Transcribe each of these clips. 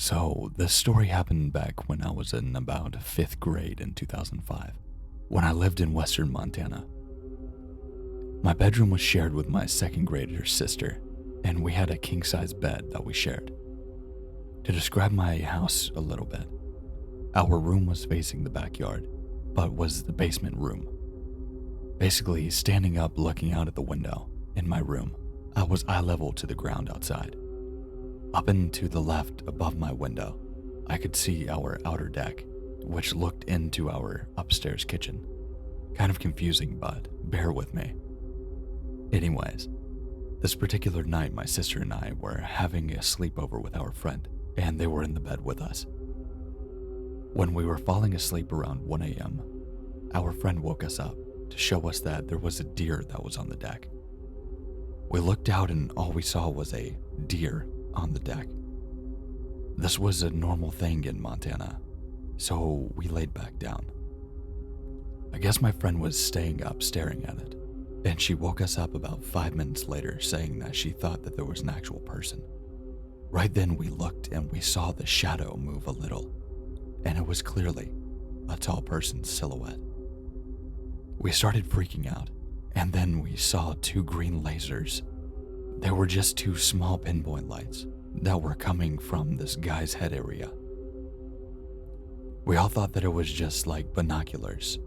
So, this story happened back when I was in about 5th grade in 2005, when I lived in western Montana. My bedroom was shared with my second grader sister, and we had a king-size bed that we shared. To describe my house a little bit, our room was facing the backyard, but was the basement room. Basically, standing up looking out at the window in my room, I was eye level to the ground outside. Up and to the left above my window, I could see our outer deck, which looked into our upstairs kitchen. Kind of confusing, but bear with me. Anyways, this particular night my sister and I were having a sleepover with our friend, and they were in the bed with us. When we were falling asleep around 1 a.m., our friend woke us up to show us that there was a deer that was on the deck. We looked out and all we saw was a deer on the deck. This was a normal thing in Montana, so we laid back down. I guess my friend was staying up staring at it, and she woke us up about 5 minutes later saying that she thought that there was an actual person. Right then we looked and we saw the shadow move a little, and it was clearly a tall person's silhouette. We started freaking out, and then we saw 2 green lasers. They were just 2 small pinpoint lights that were coming from this guy's head area. We all thought that it was just like binoculars.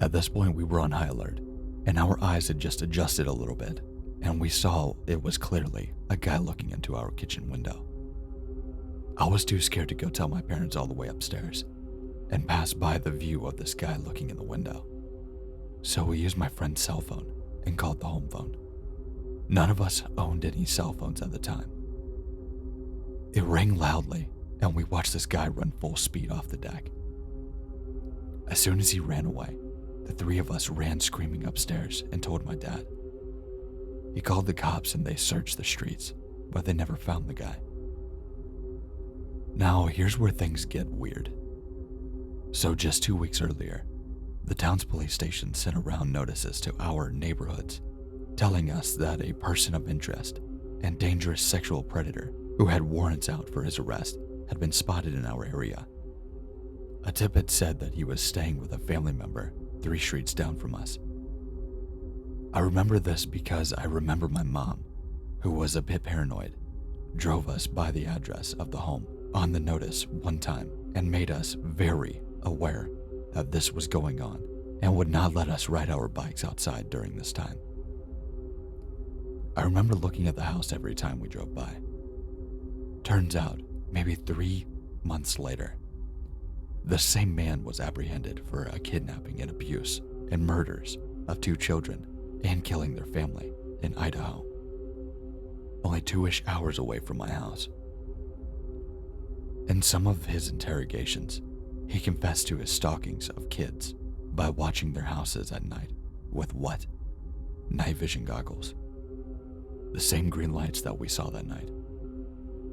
At this point, we were on high alert, and our eyes had just adjusted a little bit, and we saw it was clearly a guy looking into our kitchen window. I was too scared to go tell my parents all the way upstairs and pass by the view of this guy looking in the window. So we used my friend's cell phone and called the home phone. None of us owned any cell phones at the time. It rang loudly, and we watched this guy run full speed off the deck. As soon as he ran away, the 3 of us ran screaming upstairs and told my dad. He called the cops and they searched the streets, but they never found the guy. Now, here's where things get weird. So just 2 weeks earlier, the town's police station sent around notices to our neighborhoods telling us that a person of interest and dangerous sexual predator who had warrants out for his arrest had been spotted in our area. A tip had said that he was staying with a family member 3 streets down from us. I remember this because I remember my mom, who was a bit paranoid, drove us by the address of the home on the notice one time and made us very aware that this was going on and would not let us ride our bikes outside during this time. I remember looking at the house every time we drove by. Turns out, maybe 3 months later, the same man was apprehended for a kidnapping and abuse and murders of 2 children and killing their family in Idaho, only 2-ish hours away from my house. In some of his interrogations, he confessed to his stalkings of kids by watching their houses at night with what? Night vision goggles. The same green lights that we saw that night.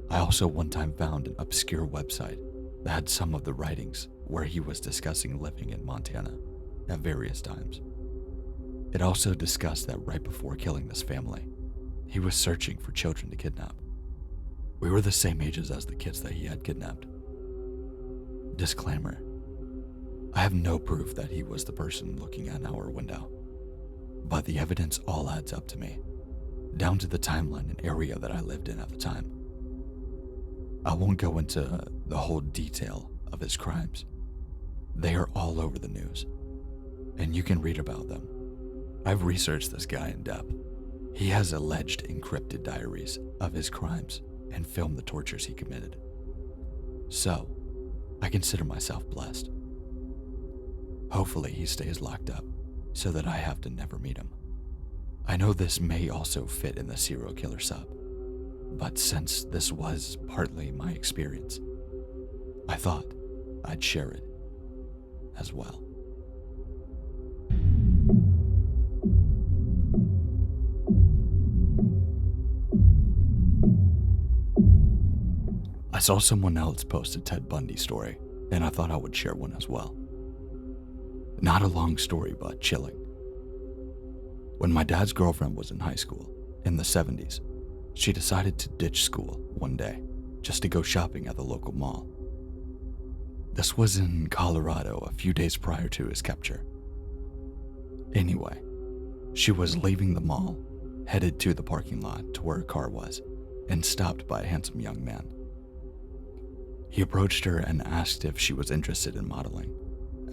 I also one time found an obscure website that had some of the writings where he was discussing living in Montana at various times. It also discussed that right before killing this family, he was searching for children to kidnap. We were the same ages as the kids that he had kidnapped. Disclaimer: I have no proof that he was the person looking at our window, but the evidence all adds up to me, down to the timeline and area that I lived in at the time. I won't go into the whole detail of his crimes. They are all over the news, and you can read about them. I've researched this guy in depth. He has alleged encrypted diaries of his crimes and filmed the tortures he committed. So, I consider myself blessed. Hopefully he stays locked up so that I have to never meet him. I know this may also fit in the serial killer sub, but since this was partly my experience, I thought I'd share it as well. I saw someone else post a Ted Bundy story, and I thought I would share one as well. Not a long story, but chilling. When my dad's girlfriend was in high school, in the 70s, she decided to ditch school one day just to go shopping at the local mall. This was in Colorado a few days prior to his capture. Anyway, she was leaving the mall, headed to the parking lot to where her car was, and stopped by a handsome young man. He approached her and asked if she was interested in modeling,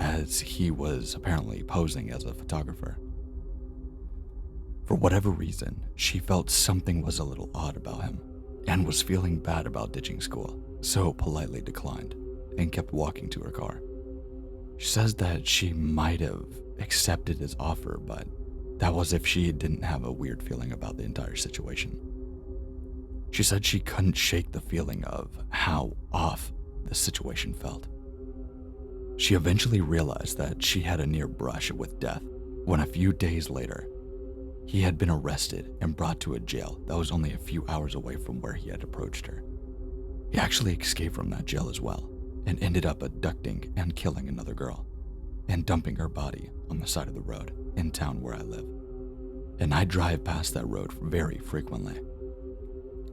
as he was apparently posing as a photographer. For whatever reason, she felt something was a little odd about him and was feeling bad about ditching school, so politely declined and kept walking to her car. She says that she might have accepted his offer, but that was if she didn't have a weird feeling about the entire situation. She said she couldn't shake the feeling of how off the situation felt. She eventually realized that she had a near brush with death when a few days later, he had been arrested and brought to a jail that was only a few hours away from where he had approached her. He actually escaped from that jail as well and ended up abducting and killing another girl and dumping her body on the side of the road in town where I live. And I drive past that road very frequently.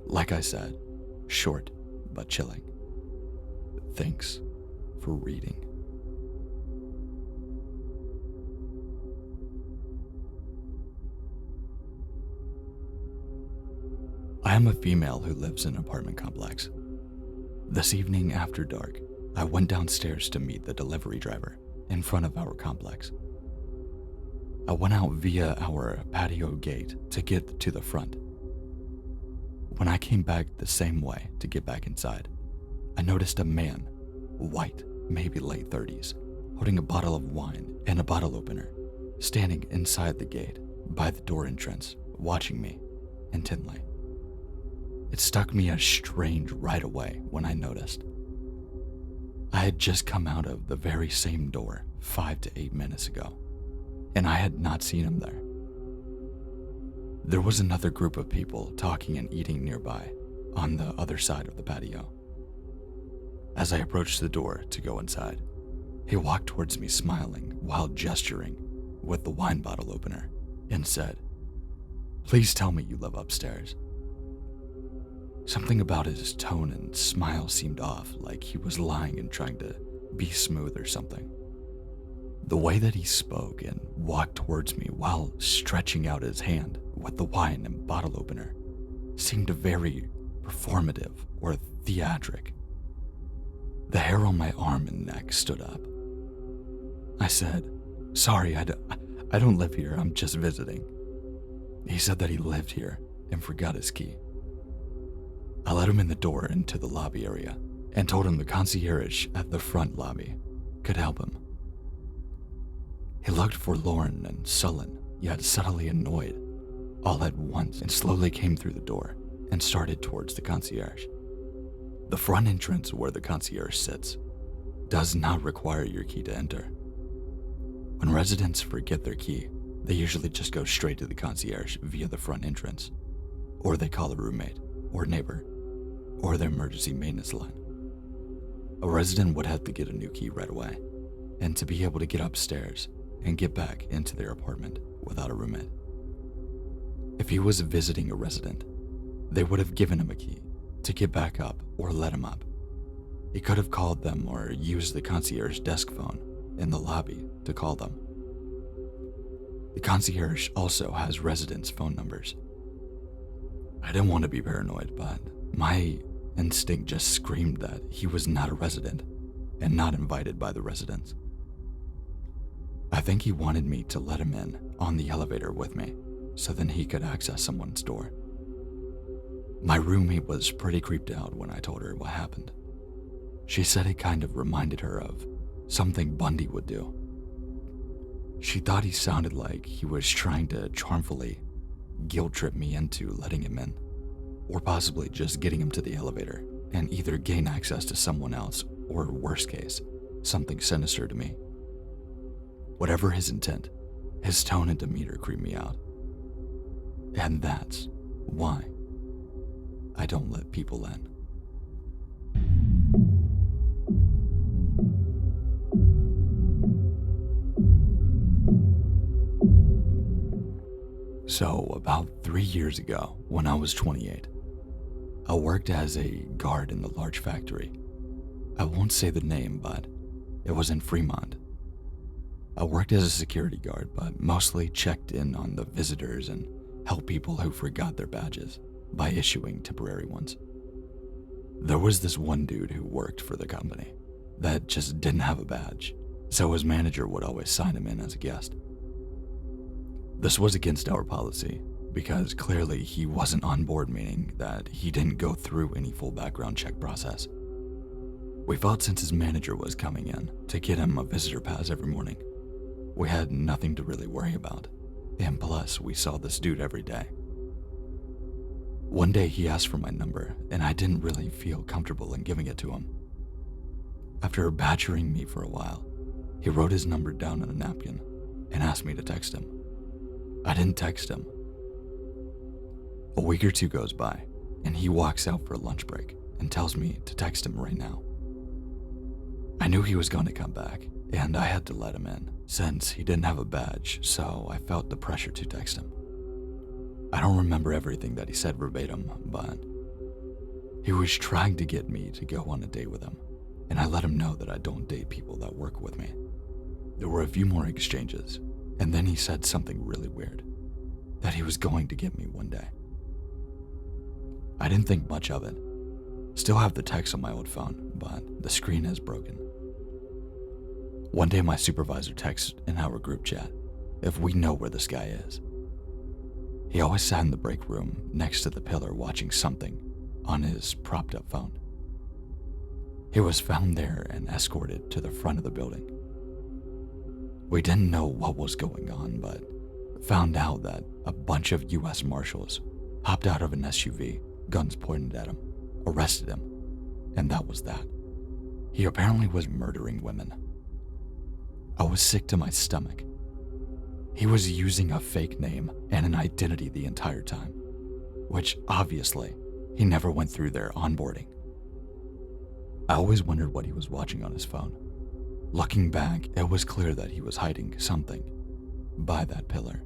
Like I said, short but chilling. Thanks for reading. I am a female who lives in an apartment complex. This evening after dark, I went downstairs to meet the delivery driver in front of our complex. I went out via our patio gate to get to the front. When I came back the same way to get back inside, I noticed a man, white, maybe late 30s, holding a bottle of wine and a bottle opener, standing inside the gate by the door entrance, watching me intently. It struck me as strange right away when I noticed. I had just come out of the very same door 5 to 8 minutes ago, and I had not seen him there. There was another group of people talking and eating nearby on the other side of the patio. As I approached the door to go inside, he walked towards me smiling while gesturing with the wine bottle opener and said, "Please tell me you live upstairs." Something about his tone and smile seemed off, like he was lying and trying to be smooth or something. The way that he spoke and walked towards me while stretching out his hand with the wine and bottle opener seemed very performative or theatric. The hair on my arm and neck stood up. I said, "Sorry, I don't live here, I'm just visiting." He said that he lived here and forgot his key. I let him in the door into the lobby area and told him the concierge at the front lobby could help him. He looked forlorn and sullen, yet subtly annoyed, all at once, and slowly came through the door and started towards the concierge. The front entrance where the concierge sits does not require your key to enter. When residents forget their key, they usually just go straight to the concierge via the front entrance, or they call a roommate or neighbor or their emergency maintenance line. A resident would have to get a new key right away and to be able to get upstairs and get back into their apartment without a roommate. If he was visiting a resident, they would have given him a key to get back up or let him up. He could have called them or used the concierge desk phone in the lobby to call them. The concierge also has residents' phone numbers. I didn't want to be paranoid, but my instinct just screamed that he was not a resident and not invited by the residents. I think he wanted me to let him in on the elevator with me so then he could access someone's door. My roommate was pretty creeped out when I told her what happened. She said it kind of reminded her of something Bundy would do. She thought he sounded like he was trying to charmfully guilt trip me into letting him in, or possibly just getting him to the elevator and either gain access to someone else or, worst case, something sinister to me. Whatever his intent, his tone and demeanor creeped me out. And that's why I don't let people in. So, about 3 years ago, when I was 28, I worked as a guard in the large factory. I won't say the name, but it was in Fremont. I worked as a security guard, but mostly checked in on the visitors and helped people who forgot their badges by issuing temporary ones. There was this one dude who worked for the company that just didn't have a badge, so his manager would always sign him in as a guest. This was against our policy because clearly he wasn't on board, meaning that he didn't go through any full background check process. We felt since his manager was coming in to get him a visitor pass every morning, we had nothing to really worry about, and plus we saw this dude every day. One day he asked for my number, and I didn't really feel comfortable in giving it to him. After badgering me for a while, he wrote his number down on a napkin and asked me to text him. I didn't text him. A week or two goes by, and he walks out for a lunch break and tells me to text him right now. I knew he was going to come back, and I had to let him in, since he didn't have a badge, so I felt the pressure to text him. I don't remember everything that he said verbatim, but he was trying to get me to go on a date with him, and I let him know that I don't date people that work with me. There were a few more exchanges, and then he said something really weird, that he was going to get me one day. I didn't think much of it. Still have the text on my old phone, but the screen is broken. One day my supervisor texts in our group chat if we know where this guy is. He always sat in the break room next to the pillar watching something on his propped up phone. He was found there and escorted to the front of the building. We didn't know what was going on, but found out that a bunch of US Marshals hopped out of an SUV, guns pointed at him, arrested him, and that was that. He apparently was murdering women. I was sick to my stomach. He was using a fake name and an identity the entire time, which obviously he never went through their onboarding. I always wondered what he was watching on his phone. Looking back, it was clear that he was hiding something by that pillar.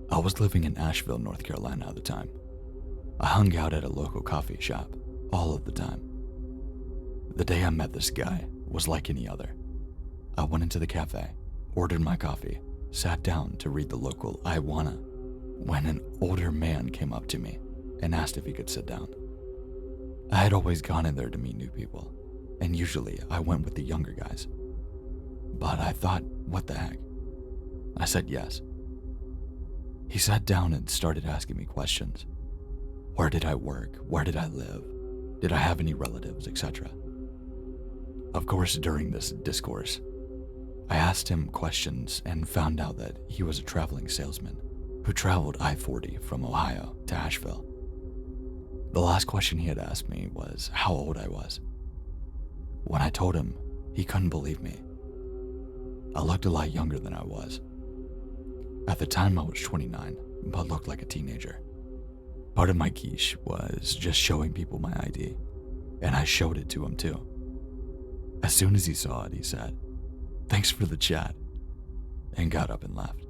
I was living in Asheville, North Carolina at the time. I hung out at a local coffee shop all of the time. The day I met this guy was like any other. I went into the cafe, ordered my coffee, sat down to read the local I Wanna, when an older man came up to me and asked if he could sit down. I had always gone in there to meet new people, and usually I went with the younger guys. But I thought, what the heck? I said yes. He sat down and started asking me questions. Where did I work? Where did I live? Did I have any relatives, etc.? Of course, during this discourse, I asked him questions and found out that he was a traveling salesman who traveled I-40 from Ohio to Asheville. The last question he had asked me was how old I was. When I told him, he couldn't believe me. I looked a lot younger than I was. At the time, I was 29, but looked like a teenager. Part of my quiche was just showing people my ID, and I showed it to him too. As soon as he saw it, he said, "Thanks for the chat," and got up and left.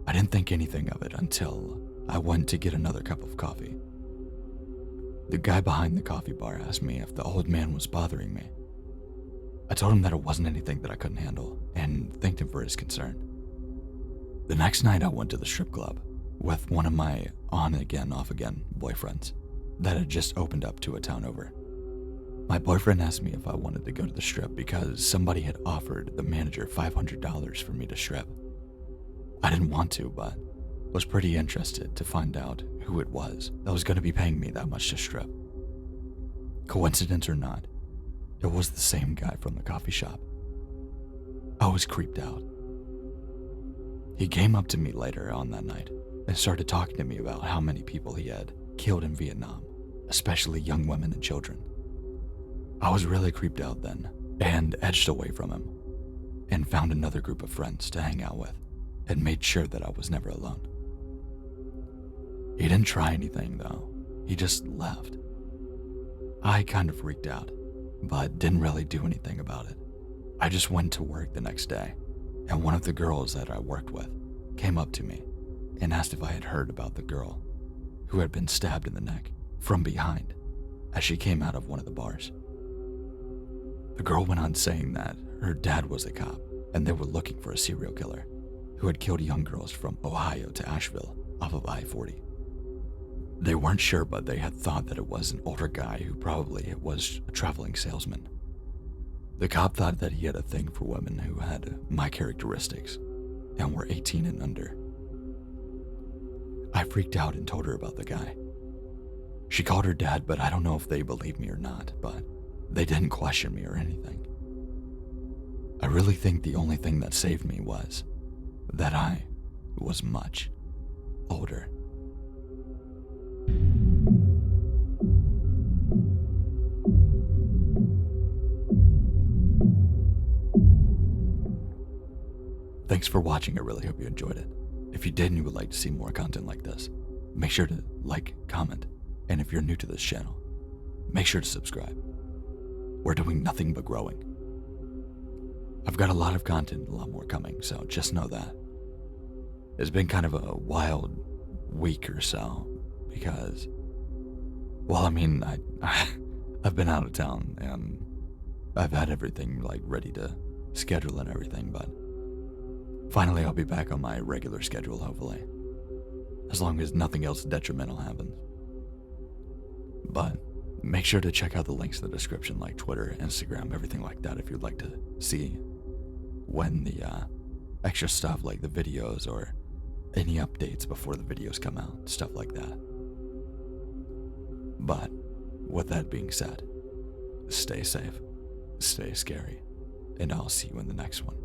I didn't think anything of it until I went to get another cup of coffee. The guy behind the coffee bar asked me if the old man was bothering me. I told him that it wasn't anything that I couldn't handle, and thanked him for his concern. The next night I went to the strip club with one of my on-again, off-again boyfriends that had just opened up to a town over. My boyfriend asked me if I wanted to go to the strip because somebody had offered the manager $500 for me to strip. I didn't want to, but was pretty interested to find out who it was that was going to be paying me that much to strip. Coincidence or not, it was the same guy from the coffee shop. I was creeped out. He came up to me later on that night and started talking to me about how many people he had killed in Vietnam, especially young women and children. I was really creeped out then and edged away from him and found another group of friends to hang out with and made sure that I was never alone. He didn't try anything though, he just left. I kind of freaked out, but didn't really do anything about it. I just went to work the next day, and one of the girls that I worked with came up to me and asked if I had heard about the girl who had been stabbed in the neck from behind as she came out of one of the bars. The girl went on saying that her dad was a cop and they were looking for a serial killer who had killed young girls from Ohio to Asheville off of I-40. They weren't sure, but they had thought that it was an older guy who probably was a traveling salesman. The cop thought that he had a thing for women who had my characteristics and were 18 and under. I freaked out and told her about the guy. She called her dad, but I don't know if they believed me or not, but they didn't question me or anything. I really think the only thing that saved me was that I was much older. Thanks for watching. I really hope you enjoyed it. If you did and you would like to see more content like this, make sure to like, comment, and if you're new to this channel, make sure to subscribe. We're doing nothing but growing. I've got a lot of content, a lot more coming, so just know that. It's been kind of a wild week or so because, well, I mean, I've been out of town and I've had everything like ready to schedule and everything, but finally I'll be back on my regular schedule, hopefully, as long as nothing else detrimental happens. But make sure to check out the links in the description, like Twitter, Instagram, everything like that, if you'd like to see when the extra stuff like the videos or any updates before the videos come out, stuff like that. But with that being said, stay safe, stay scary, and I'll see you in the next one.